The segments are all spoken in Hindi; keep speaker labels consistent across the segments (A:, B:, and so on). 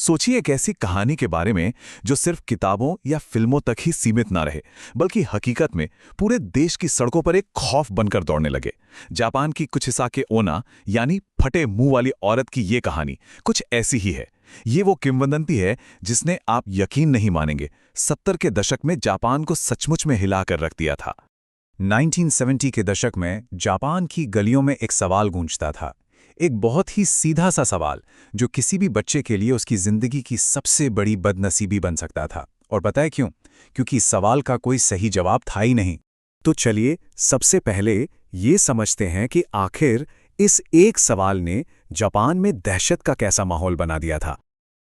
A: सोचिए एक ऐसी कहानी के बारे में जो सिर्फ किताबों या फिल्मों तक ही सीमित ना रहे, बल्कि हकीकत में पूरे देश की सड़कों पर एक खौफ बनकर दौड़ने लगे। जापान की कुचिसाके ओना यानी फटे मुंह वाली औरत की ये कहानी कुछ ऐसी ही है। ये वो किंवदंती है जिसने, आप यकीन नहीं मानेंगे, 70 के दशक में जापान को सचमुच में हिलाकर रख दिया था।
B: 1970 के दशक में जापान की गलियों में एक सवाल गूंजता था। एक बहुत ही सीधा सा सवाल जो किसी भी बच्चे के लिए उसकी जिंदगी की सबसे बड़ी बदनसीबी बन सकता था। और पता है क्यों? क्योंकि इस सवाल का कोई सही जवाब था ही नहीं। तो चलिए सबसे पहले ये समझते हैं कि आखिर इस एक सवाल ने जापान में दहशत का कैसा माहौल बना दिया था।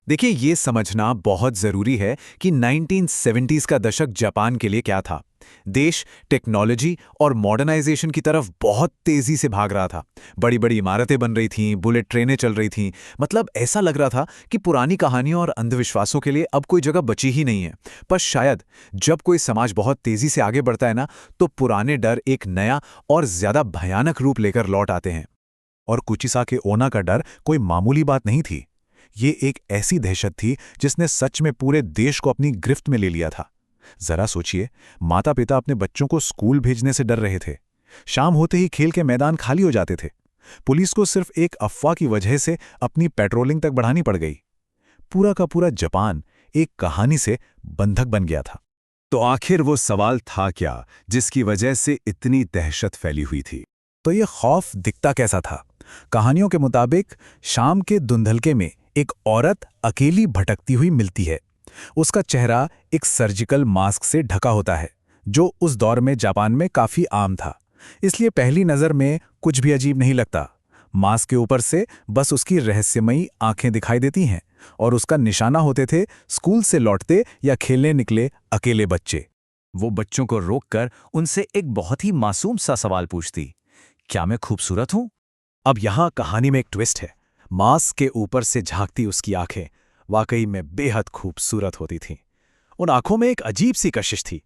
B: देखिए, ये समझना बहुत ज़रूरी है कि 1970s का दशक जापान के लिए क्या था। देश टेक्नोलॉजी और मॉडर्नाइजेशन की तरफ बहुत तेज़ी से भाग रहा था। बड़ी बड़ी इमारतें बन रही थीं, बुलेट ट्रेनें चल रही थीं। मतलब ऐसा लग रहा था कि पुरानी कहानियों और अंधविश्वासों के लिए अब कोई जगह बची ही नहीं है। पर शायद जब कोई समाज बहुत तेज़ी से आगे बढ़ता है ना, तो पुराने डर एक नया और ज़्यादा भयानक रूप लेकर लौट आते हैं। और कुचिसाके ओना का डर कोई मामूली बात नहीं थी। ये एक ऐसी दहशत थी जिसने सच में पूरे देश को अपनी गिरफ्त में ले लिया था। जरा सोचिए, माता पिता अपने बच्चों को स्कूल भेजने से डर रहे थे। शाम होते ही खेल के मैदान खाली हो जाते थे। पुलिस को सिर्फ एक अफवाह की वजह से अपनी पेट्रोलिंग तक बढ़ानी पड़ गई। पूरा का पूरा जापान एक कहानी से बंधक बन गया था। तो आखिर वो सवाल था क्या जिसकी वजह से इतनी दहशत फैली हुई थी? तो ये खौफ दिखता कैसा था? कहानियों के मुताबिक शाम के धुंधलके में एक औरत अकेली भटकती हुई मिलती है। उसका चेहरा एक सर्जिकल मास्क से ढका होता है, जो उस दौर में जापान में काफी आम था। इसलिए पहली नजर में कुछ भी अजीब नहीं लगता। मास्क के ऊपर से बस उसकी रहस्यमयी आंखें दिखाई देती हैं और उसका निशाना होते थे स्कूल से लौटते या खेलने निकले अकेले बच्चे। वो बच्चों को रोककर उनसे एक बहुत ही मासूम सा सवाल पूछती, क्या मैं खूबसूरत हूं? अब यहां कहानी में एक ट्विस्ट है। मास्क के ऊपर से झांकती उसकी आंखें वाकई में बेहद खूबसूरत होती थीं। उन आंखों में एक अजीब सी कशिश थी।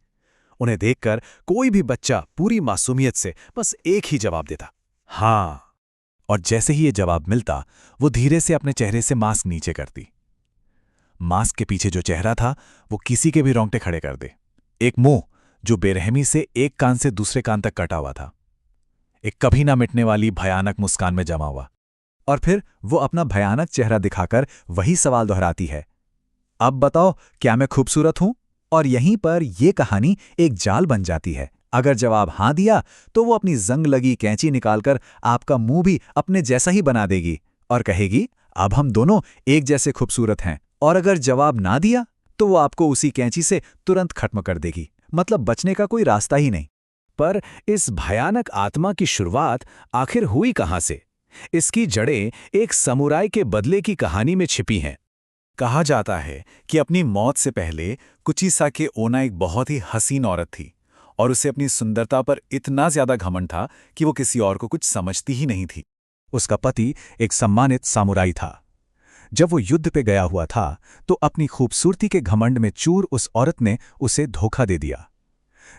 B: उन्हें देखकर कोई भी बच्चा पूरी मासूमियत से बस एक ही जवाब देता, हाँ। और जैसे ही ये जवाब मिलता, वो धीरे से अपने चेहरे से मास्क नीचे करती। मास्क के पीछे जो चेहरा था वो किसी के भी रोंगटे खड़े कर दे। एक मुंह जो बेरहमी से एक कान से दूसरे कान तक कटा हुआ था, एक कभी ना मिटने वाली भयानक मुस्कान में जमा हुआ। और फिर वो अपना भयानक चेहरा दिखाकर वही सवाल दोहराती है, अब बताओ क्या मैं खूबसूरत हूं? और यहीं पर यह कहानी एक जाल बन जाती है। अगर जवाब हां दिया तो वो अपनी जंग लगी कैंची निकालकर आपका मुंह भी अपने जैसा ही बना देगी और कहेगी, अब हम दोनों एक जैसे खूबसूरत हैं। और अगर जवाब ना दिया तो वो आपको उसी कैंची से तुरंत खत्म कर देगी। मतलब बचने का कोई रास्ता ही नहीं। पर इस भयानक आत्मा की शुरुआत आखिर हुई कहां से? इसकी जड़ें एक समुराई के बदले की कहानी में छिपी हैं। कहा जाता है कि अपनी मौत से पहले कुचिसाके ओना एक बहुत ही हसीन औरत थी और उसे अपनी सुंदरता पर इतना ज्यादा घमंड था कि वो किसी और को कुछ समझती ही नहीं थी। उसका पति एक सम्मानित सामुराई था। जब वो युद्ध पे गया हुआ था तो अपनी खूबसूरती के घमंड में चूर उस औरत ने उसे धोखा दे दिया।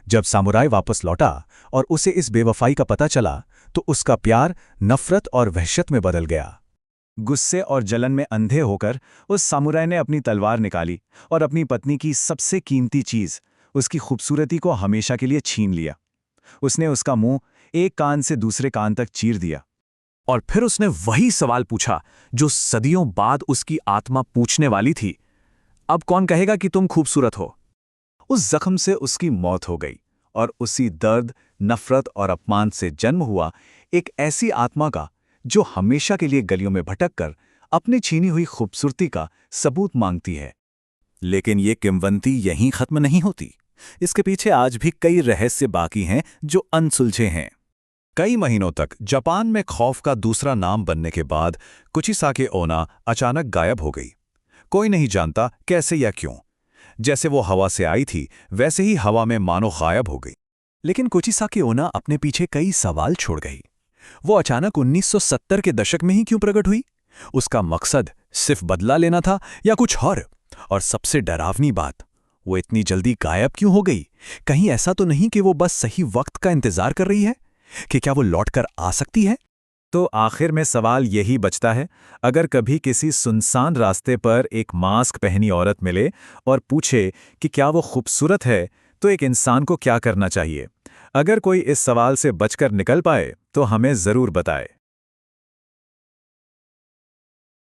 B: जब सामुराई वापस लौटा और उसे इस बेवफाई का पता चला तो उसका प्यार नफरत और वहशत में बदल गया। गुस्से और जलन में अंधे होकर उस सामुराई ने अपनी तलवार निकाली और अपनी पत्नी की सबसे कीमती चीज, उसकी खूबसूरती को हमेशा के लिए छीन लिया। उसने उसका मुंह एक कान से दूसरे कान तक चीर दिया और फिर उसने वही सवाल पूछा जो सदियों बाद उसकी आत्मा पूछने वाली थी, अब कौन कहेगा कि तुम खूबसूरत हो? उस जख्म से उसकी मौत हो गई और उसी दर्द, नफरत और अपमान से जन्म हुआ एक ऐसी आत्मा का जो हमेशा के लिए गलियों में भटककर अपनी छीनी हुई खूबसूरती का सबूत मांगती है। लेकिन ये किंवदंती यहीं खत्म नहीं होती। इसके पीछे आज भी कई रहस्य बाकी हैं जो अनसुलझे हैं। कई महीनों तक जापान में खौफ का दूसरा नाम बनने के बाद कुचिसाके ओना अचानक गायब हो गई। कोई नहीं जानता कैसे या क्यों। जैसे वो हवा से आई थी वैसे ही हवा में मानो गायब हो गई। लेकिन कुचिसाके ओना अपने पीछे कई सवाल छोड़ गई। वो अचानक 1970 के दशक में ही क्यों प्रकट हुई? उसका मकसद सिर्फ बदला लेना था या कुछ और सबसे डरावनी बात, वो इतनी जल्दी गायब क्यों हो गई? कहीं ऐसा तो नहीं कि वो बस सही वक्त का इंतजार कर रही है? कि क्या वो लौटकर आ सकती है? तो आखिर में सवाल यही बचता है, अगर कभी किसी सुनसान रास्ते पर एक मास्क पहनी औरत मिले और पूछे कि क्या वो खूबसूरत है, तो एक इंसान को क्या करना चाहिए? अगर कोई इस सवाल से बचकर निकल पाए तो हमें ज़रूर बताए।